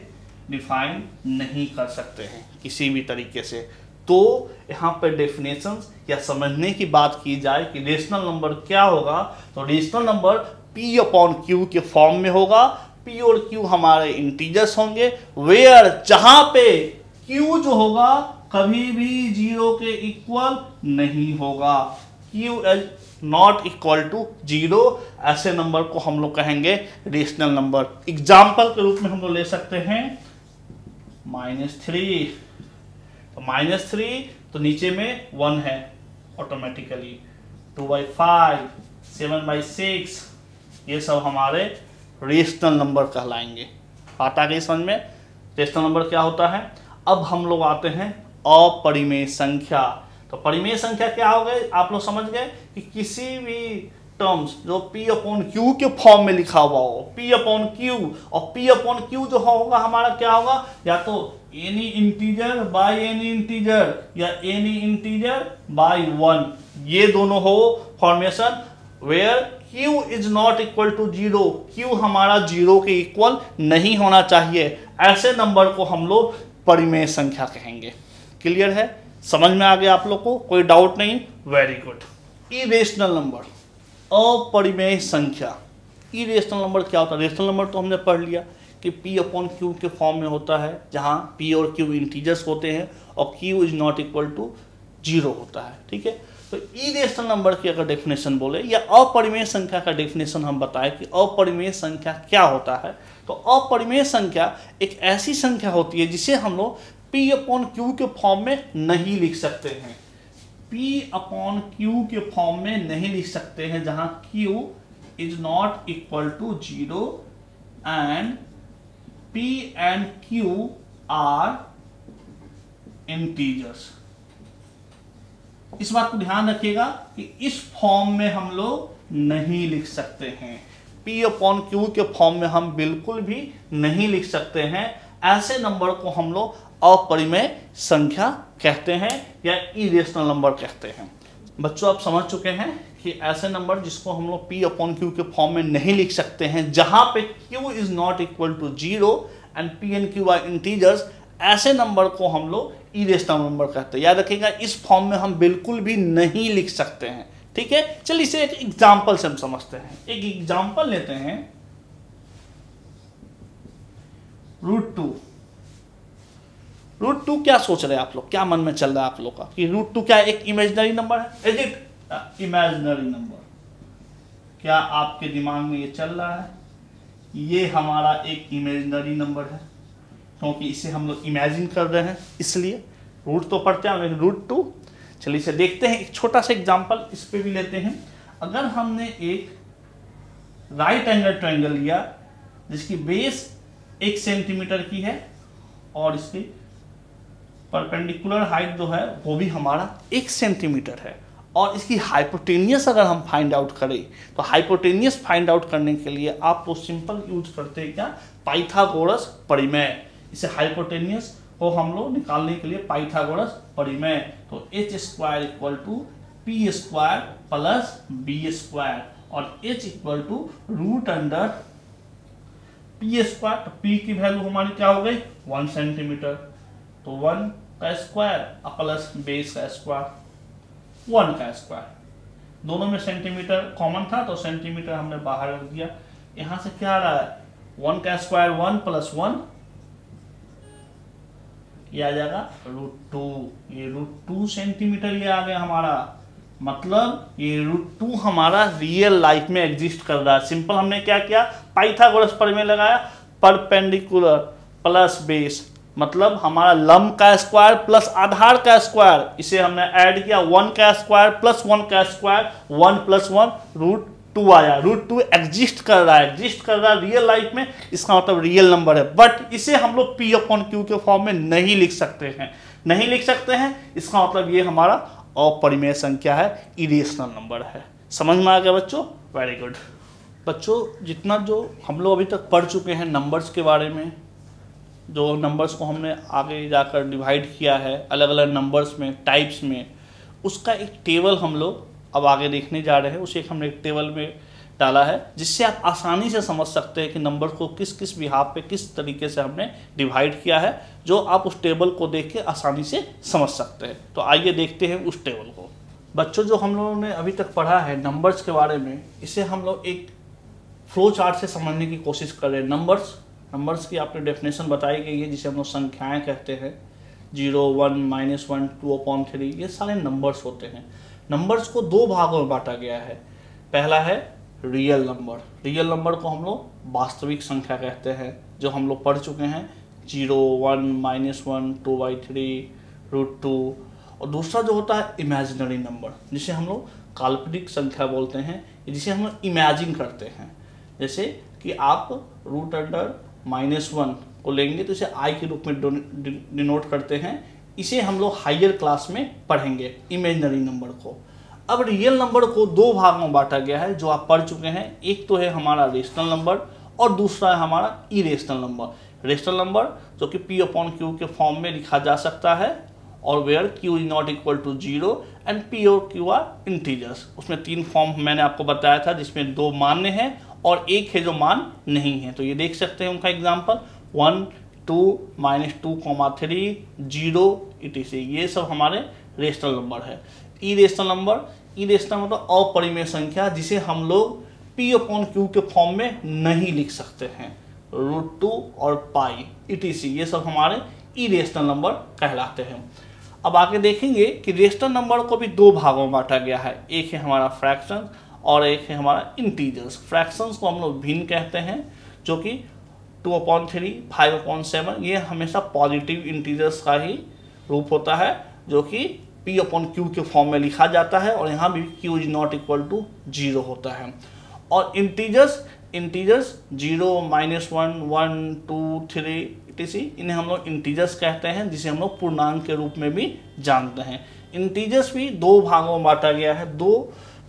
E: डिफाइन नहीं कर सकते हैं किसी भी तरीके से। तो यहाँ पर डेफिनेशंस या समझने की बात की जाए कि रेशनल नंबर क्या होगा, तो rational number P upon Q के फॉर्म में होगा। P और Q हमारे इंटीजर्स होंगे, वेयर जहां पे Q जो होगा कभी भी 0 के इक्वल नहीं होगा, Q is not equal to 0। ऐसे नंबर को हम लोग कहेंगे रेशनल नंबर। एग्जाम्पल के रूप में हम लोग ले सकते हैं -3, तो -3 तो नीचे में 1 है ऑटोमेटिकली, 2/5, 7/6, ये सब हमारे रेशनल नंबर कहलाएंगे। बात आ गई समझ में, रेशनल नंबर क्या होता है। अब हम लोग आते हैं अपरिमेय संख्या। तो परिमेय संख्या क्या हो गए, आप लोग समझ गए कि किसी भी टर्म्स जो P अपॉन Q के फॉर्म में लिखा हुआ हो, P अपॉन Q, और P अपॉन Q जो होगा हमारा क्या होगा, या तो any integer by any integer या एनी इंटीजर बाय 1, ये दोनों हो formation where Q is not equal to 0, Q हमारा 0 के इक्वल नहीं होना चाहिए। ऐसे नंबर को हम लोग परिमेय संख्या कहेंगे। क्लियर है, समझ में आ गया आप लोग को, कोई डाउट नहीं, वेरी गुड। इरेशनल नंबर, अपरिमेय संख्या। इरेशनल नंबर क्या होता है, रेशनल नंबर तो हमने पढ़ लिया कि P अपॉन Q के फॉर्म में होता है, जहां P और Q इंटीजर्स होते हैं और Q is not equal to 0 होता है, ठीक है। तो इरेशनल नंबर की अगर डेफिनेशन बोले या अपरिमेय संख्या का डेफिनेशन हम बताएं कि अपरिमेय संख्या क्या होता है, तो अपरिमेय संख्या एक ऐसी संख्या होती है जिसे हम लोग P अपॉन Q के फॉर्म में नहीं लिख सकते हैं, P अपॉन Q के फॉर्म में नहीं लिख सकते हैं, जहां Q is not equal to 0 and P and Q are integers. इस बात को ध्यान रखिएगा कि इस फॉर्म में हम लोग नहीं लिख सकते हैं, P अपॉन Q के फॉर्म में हम बिल्कुल भी नहीं लिख सकते हैं। ऐसे नंबर को हम लोग अपरिमेय संख्या कहते हैं या इरेशनल नंबर कहते हैं। बच्चों आप समझ चुके हैं कि ऐसे नंबर जिसको हम लोग P अपॉन Q के फॉर्म में नहीं लिख सकते हैं, जहां पे Q is not equal to 0 and P and Q are integers, ऐसे नंबर को हम लोग इरेशनल नंबर कहते हैं। याद रखिएगा, इस फॉर्म में हम बिल्कुल भी नहीं लिख सकते हैं, ठीक है। चलिए इसे एक एग्जाम्पल से हम समझते हैं। एक एग्जाम्पल लेते हैं, √2। √2 क्या सोच रहे हैं आप लोग, क्या मन में चल रहा है आप लोग का कि √2 क्या एक इमेजिनरी नंबर है, इज इट इमेजिनरी नंबर? क्या आपके दिमाग में ये चल रहा है ये हमारा एक इमेजिनरी नंबर है, क्योंकि इसे हम लोग इमेजिन कर रहे हैं, इसलिए रूट तो पढ़ते हैं लेकिन √2। चलिए इसे देखते हैं, एक छोटा सा एग्जांपल इस पे भी लेते हैं। अगर हमने एक राइट एंगल ट्रायंगल लिया जिसकी बेस 1 सेंटीमीटर की है और इसकी परपेंडिकुलर हाइट जो है वो भी हमारा 1 सेंटीमीटर है, और इसकी हाइपोटेनियस अगर हम फाइंड आउट करें तो हाइपोटेनियस फाइंड आउट करने के लिए आप तो सिंपल यूज करते हैं क्या, पाइथागोरस परिमेय। इसे हाइपोटेनियस को हम लोग निकालने के लिए पाइथागोरस परिमेय, तो h² equal to p² plus b² और h equal to root under p²। तो p की वैल्यू हमारी क्या हो गई 1 सेंटीमीटर, तो 1 का स्क्वायर प्लस बेस का स्क्वायर 1 का स्क्वायर। दोनों में सेंटीमीटर कॉमन था तो सेंटीमीटर हमने बाहर रख दिया। यहां से क्या आ रहा है 1 का स्क्वायर 1 प्लस 1, ये आ जाएगा √2। ये √2 सेंटीमीटर ये आ गया हमारा, मतलब ये √2 हमारा रियल लाइफ में एग्जिस्ट कर रहा है। सिंपल हमने क्या किया, पाइथागोरस परिमेय लगाया, परपेंडिकुलर प्लस बेस, मतलब हमारा लंब का स्क्वायर प्लस आधार का स्क्वायर, इसे हमने ऐड किया 1 का स्क्वायर प्लस 1 का स्क्वायर, 1 प्लस 1 √2 आया। √2 एग्जिस्ट कर रहा है रियल लाइफ में, इसका मतलब रियल नंबर है। बट इसे हम लोग P अपॉन Q के फॉर्म में नहीं लिख सकते हैं, इसका मतलब ये हमारा अपरिमेय संख्या है, इरेशनल नंबर है। समझ में आ गया बच्चों, वेरी गुड। बच्चों जितना जो हम लोग अभी तक पढ़ चुके हैं नंबर्स के बारे में, जो नंबर्स को हमने आगे जाकर डिवाइड किया है अलग अलग नंबर्स में, टाइप्स में, उसका एक टेबल हम लोग अब आगे देखने जा रहे हैं। उसे हमने एक टेबल में डाला है जिससे आप आसानी से समझ सकते हैं कि नंबर को किस किस बिहाफ पे किस तरीके से हमने डिवाइड किया है, जो आप उस टेबल को देख के आसानी से समझ सकते हैं। तो आइए देखते हैं उस टेबल को। बच्चों जो हम लोगों ने अभी तक पढ़ा है नंबर्स के बारे में, इसे हम लोग एक फ्लो चार्ट से समझने की कोशिश कर रहे हैं। नंबर्स की आपने डेफिनेशन बताई गई है जिसे हम लोग संख्याएँ कहते हैं। 0, 1, -1, 2/3 ये सारे नंबर्स होते हैं। नंबर्स को दो भागों में बांटा गया है। पहला है रियल नंबर। रियल नंबर को हम लोग वास्तविक संख्या कहते हैं, जो हम लोग पढ़ चुके हैं। 0, 1, -1, 2/3, √2। और दूसरा जो होता है इमेजिनरी नंबर, जिसे हम लोग काल्पनिक संख्या बोलते हैं, जिसे हम लोग इमेजिन करते हैं। जैसे कि आप √1 को लेंगे तो इसे आई के रूप में डिनोट करते हैं। इसे हम लोग हायर क्लास में पढ़ेंगे, इमेजिनरी नंबर को। अब रियल नंबर को दो भागों में बांटा गया है जो आप पढ़ चुके हैं। एक तो है हमारा रेशनल नंबर और दूसरा है हमारा इरेशनल नंबर। रेशनल नंबर जो कि P/Q के फॉर्म में लिखा जा सकता है, और where Q is not equal to 0 and P और Q आर इंटीजर्स। उसमें 3 फॉर्म मैंने आपको बताया था, जिसमें 2 मान्य हैं और एक है जो मान नहीं है। तो ये देख सकते हैं उनका एग्जाम्पल 1, 2, -2, 3, 0 etc। ये सब हमारे रेशनल नंबर है। इरेशनल मतलब अपरिमेय संख्या, जिसे हम लोग P/Q के फॉर्म में नहीं लिख सकते हैं। √2 और पाई etc ये सब हमारे इरेशनल नंबर कहलाते हैं। अब आगे देखेंगे कि रेशनल नंबर को भी दो भागों में बांटा गया है। एक है हमारा फ्रैक्शन और एक है हमारा इंटीजर्स। फ्रैक्शंस को हम लोग भिन्न कहते हैं, जो कि 2/3, 5/7 ये हमेशा पॉजिटिव इंटीजर्स का ही रूप होता है, जो कि P/Q के फॉर्म में लिखा जाता है, और यहाँ भी Q is not equal to 0 होता है। और इंटीजर्स 0, -1, 1, 2, 3 etc इन्हें हम लोग इंटीजर्स कहते हैं, जिसे हम लोग पूर्णांक के रूप में भी जानते हैं। इंटीजर्स भी दो भागों में बांटा गया है।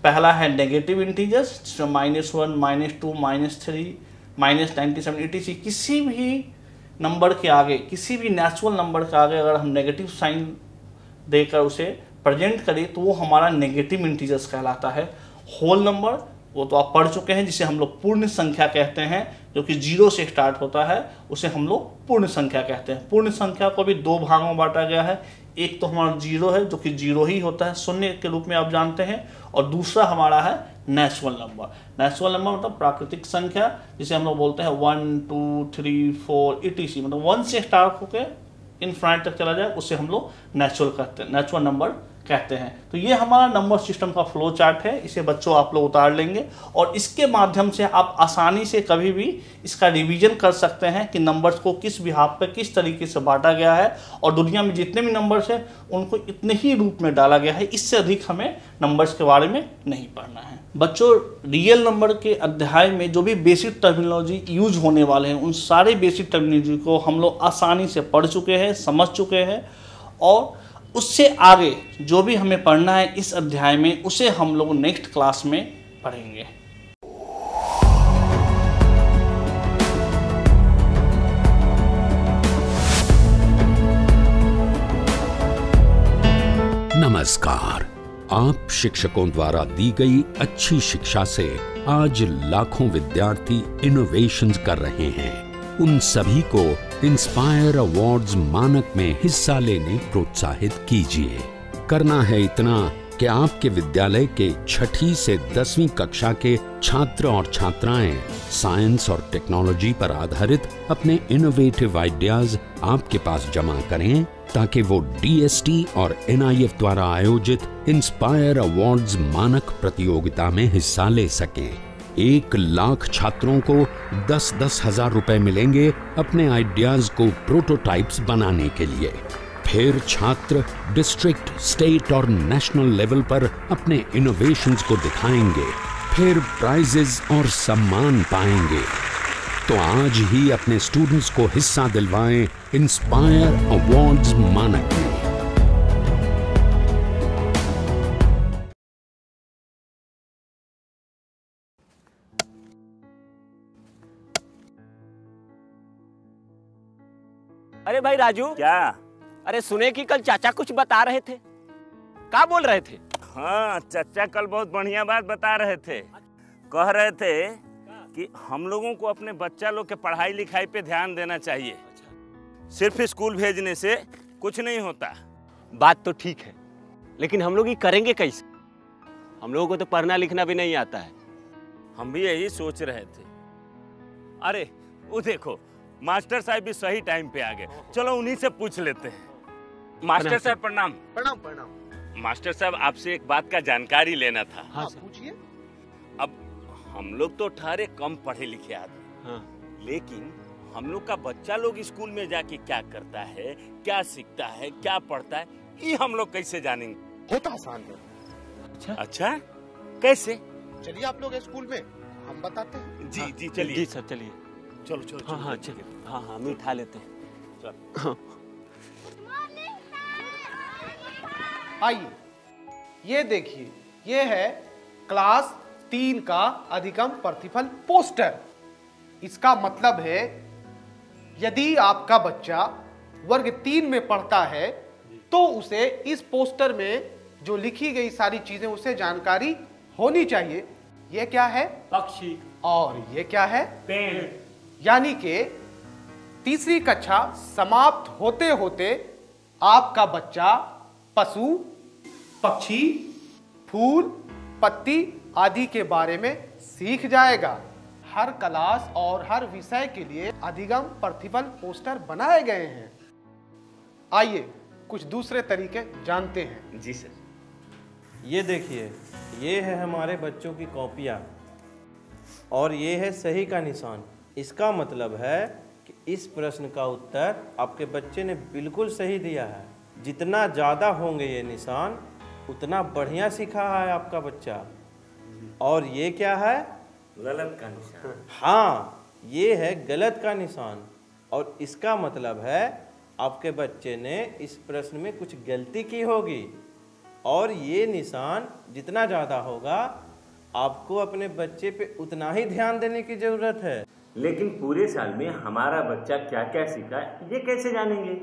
E: पहला है नेगेटिव इंटीजर्स, जिसमें -1, -2, -3, -97 etc किसी भी नंबर के आगे, किसी भी नेचुरल नंबर के आगे अगर हम नेगेटिव साइन देकर उसे प्रेजेंट करें तो वो हमारा नेगेटिव इंटीजर्स कहलाता है। होल नंबर वो तो आप पढ़ चुके हैं, जिसे हम लोग पूर्ण संख्या कहते हैं, जो कि 0 से स्टार्ट होता है, उसे हम लोग पूर्ण संख्या कहते हैं। पूर्ण संख्या को भी दो भागों में बांटा गया है। एक तो हमारा 0 है, जो कि 0 ही होता है, शून्य के रूप में आप जानते हैं। और दूसरा हमारा है नेचुरल नंबर। नेचुरल नंबर मतलब प्राकृतिक संख्या, जिसे हम लोग बोलते हैं 1, 2, 3, 4 etc मतलब 1 से स्टार्ट होकर इनफाइनाइट तक चला जाए, उसे हम लोग नेचुरल नंबर कहते हैं। तो ये हमारा नंबर सिस्टम का फ्लो चार्ट है। इसे बच्चों आप लोग उतार लेंगे और इसके माध्यम से आप आसानी से कभी भी इसका रिवीजन कर सकते हैं कि नंबर्स को किस बिहाफ पे किस तरीके से बांटा गया है, और दुनिया में जितने भी नंबर्स हैं उनको इतने ही रूप में डाला गया है। इससे अधिक हमें नंबर्स के बारे में नहीं पढ़ना है। बच्चों रियल नंबर के अध्याय में जो भी बेसिक टर्मिनोलॉजी यूज होने वाले हैं, उन सारे बेसिक टर्मिनोलॉजी को हम लोग आसानी से पढ़ चुके हैं, समझ चुके हैं, और उससे आगे जो भी हमें पढ़ना है इस अध्याय में, उसे हम लोग नेक्स्ट क्लास में पढ़ेंगे।
C: नमस्कार। आप शिक्षकों द्वारा दी गई अच्छी शिक्षा से आज लाखों विद्यार्थी इनोवेशंस कर रहे हैं। उन सभी को इंस्पायर अवार्ड्स मानक में हिस्सा लेने प्रोत्साहित कीजिए। करना है इतना कि आपके विद्यालय के 6ठी से 10वीं कक्षा के छात्र और छात्राएं साइंस और टेक्नोलॉजी पर आधारित अपने इनोवेटिव आइडियाज आपके पास जमा करें, ताकि वो DST और NIF द्वारा आयोजित इंस्पायर अवार्ड्स मानक प्रतियोगिता में हिस्सा ले सकें। 1 लाख छात्रों को 10-10 हजार रुपए मिलेंगे अपने आइडियाज को प्रोटोटाइप्स बनाने के लिए। फिर छात्र डिस्ट्रिक्ट, स्टेट और नेशनल लेवल पर अपने इनोवेशंस को दिखाएंगे, फिर प्राइजेस और सम्मान पाएंगे। तो आज ही अपने स्टूडेंट्स को हिस्सा दिलवाएं इंस्पायर अवार्ड्स मानक में।
G: अरे भाई राजू,
H: क्या?
G: अरे सुने कि कल चाचा कुछ बता रहे थे, क्या बोल रहे थे?
H: हाँ, चाचा कल बहुत बढ़िया बात बता रहे थे। कह रहे थे कि हम लोगों को अपने बच्चा लोग के पढ़ाई लिखाई पे ध्यान देना चाहिए। सिर्फ स्कूल भेजने से कुछ नहीं होता।
G: बात तो ठीक है, लेकिन हम लोग ये करेंगे कैसे? हम लोगों को तो पढ़ना लिखना भी नहीं आता है।
H: हम भी यही सोच रहे थे। अरे वो देखो, मास्टर साहब भी सही टाइम पे आ गए। चलो उन्हीं से पूछ लेते हैं। मास्टर साहब प्रणाम।
I: प्रणाम प्रणाम।
H: मास्टर साहब, आपसे एक बात का जानकारी लेना था।
I: हाँ पूछिए।
H: अब हम लोग तो ठहरे कम पढ़े लिखे आदमी,
G: हाँ।
H: लेकिन हम लोग का बच्चा लोग स्कूल में जाके क्या करता है, क्या सीखता है, क्या पढ़ता है, ये हम लोग कैसे जानेंगे?
I: होता आसान है।
H: अच्छा कैसे?
I: चलिए आप लोग स्कूल में, हम बताते हैं।
H: जी जी चलिए।
G: जी सर चलिए।
H: चलो चलो।
G: हाँ हाँ चलिए। हाँ हाँ हम उठा लेते हैं।
H: चल।
I: आइए, ये देखिए, ये है क्लास 3 का अधिगम प्रतिफल पोस्टर। इसका मतलब है यदि आपका बच्चा वर्ग 3 में पढ़ता है तो उसे इस पोस्टर में जो लिखी गई सारी चीजें उसे जानकारी होनी चाहिए। ये क्या है?
G: पक्षी।
I: और ये क्या है?
G: पेड़।
I: यानी कि तीसरी कक्षा समाप्त होते होते आपका बच्चा पशु, पक्षी, फूल, पत्ती आदि के बारे में सीख जाएगा। हर क्लास और हर विषय के लिए अधिगम प्रतिफल पोस्टर बनाए गए हैं। आइए कुछ दूसरे तरीके जानते हैं।
H: जी सर।
J: ये देखिए, ये है हमारे बच्चों की कॉपियाँ और ये है सही का निशान। इसका मतलब है कि इस प्रश्न का उत्तर आपके बच्चे ने बिल्कुल सही दिया है। जितना ज़्यादा होंगे ये निशान, उतना बढ़िया सीखा है आपका बच्चा। और ये क्या है?
H: गलत का निशान।
J: हाँ, ये है गलत का निशान और इसका मतलब है आपके बच्चे ने इस प्रश्न में कुछ गलती की होगी। और ये निशान जितना ज़्यादा होगा, आपको अपने बच्चे पे उतना ही ध्यान देने की ज़रूरत है।
H: लेकिन पूरे साल में हमारा बच्चा क्या क्या सीखा, ये कैसे जानेंगे?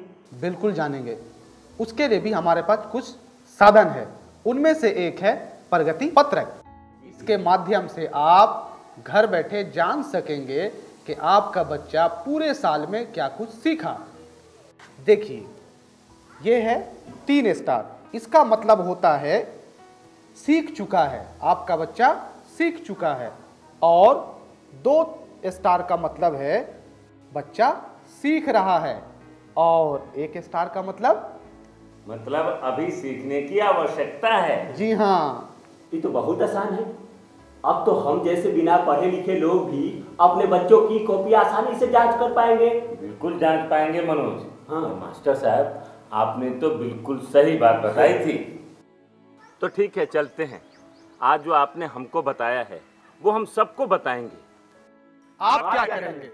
I: बिल्कुल जानेंगे। उसके लिए भी हमारे पास कुछ साधन है। उनमें से एक है प्रगति पत्रक। इसके माध्यम से आप घर बैठे जान सकेंगे कि आपका बच्चा पूरे साल में क्या कुछ सीखा। देखिए, ये है 3 स्टार। इसका मतलब होता है सीख चुका है, आपका बच्चा सीख चुका है। और 2 स्टार का मतलब है बच्चा सीख रहा है। और 1 स्टार का मतलब
H: अभी सीखने की आवश्यकता है।
I: जी हाँ।
G: ये तो बहुत आसान है। अब तो हम जैसे बिना पढ़े लिखे लोग भी अपने बच्चों की कॉपी आसानी से जांच कर पाएंगे।
H: बिल्कुल जांच पाएंगे मनोज।
G: हाँ
H: मास्टर साहब, आपने तो बिल्कुल सही बात बताई थी। तो ठीक है, चलते हैं। आज जो आपने हमको बताया है वो हम सबको बताएंगे।
I: आप क्या करेंगे?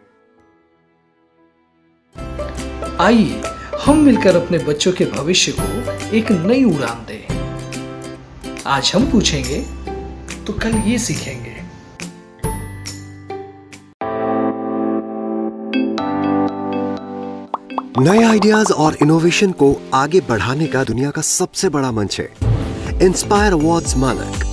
K: आइए हम मिलकर अपने बच्चों के भविष्य को एक नई उड़ान दें। आज हम पूछेंगे तो कल ये सीखेंगे।
L: नए आइडियाज और इनोवेशन को आगे बढ़ाने का दुनिया का सबसे बड़ा मंच है इंस्पायर अवार्ड्स मानक,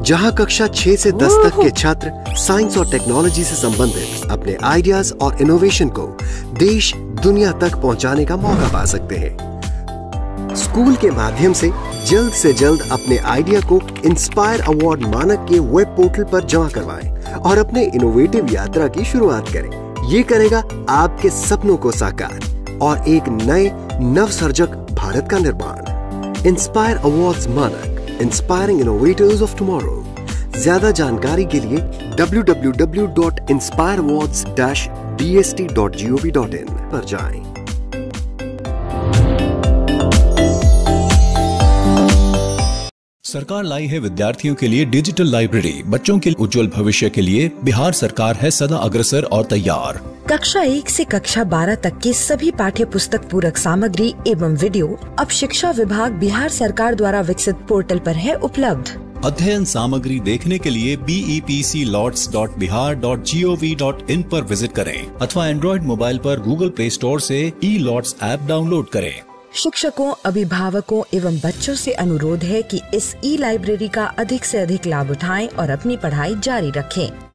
L: जहां कक्षा 6 से 10 तक के छात्र साइंस और टेक्नोलॉजी से संबंधित अपने आइडियाज और इनोवेशन को देश दुनिया तक पहुंचाने का मौका पा सकते हैं। स्कूल के माध्यम से जल्द अपने आइडिया को इंस्पायर अवार्ड मानक के वेब पोर्टल पर जमा करवाएं और अपने इनोवेटिव यात्रा की शुरुआत करें। ये करेगा आपके सपनों को साकार और एक नए नवसर्जक भारत का निर्माण। इंस्पायर अवार्ड्स मानक, इंस्पायरिंग इनोवेटर्स ऑफ टुमारो। ज्यादा जानकारी के लिए www.inspireawards-dst.gov.in पर जाएं।
A: सरकार लाई है विद्यार्थियों के लिए डिजिटल लाइब्रेरी। बच्चों के उज्जवल भविष्य के लिए बिहार सरकार है सदा अग्रसर और तैयार।
B: कक्षा 1 से कक्षा 12 तक की सभी पाठ्य पुस्तक पूरक सामग्री एवं वीडियो अब शिक्षा विभाग बिहार सरकार द्वारा विकसित पोर्टल पर है उपलब्ध।
A: अध्ययन सामग्री देखने के लिए bepclots.bihar.gov.in पर विजिट करें अथवा एंड्रॉइड मोबाइल पर गूगल प्ले स्टोर से ई-लॉट्स ऐप डाउनलोड करें।
B: शिक्षकों, अभिभावकों एवं बच्चों से अनुरोध है कि इस ई लाइब्रेरी का अधिक से अधिक लाभ उठाएं और अपनी पढ़ाई जारी रखें।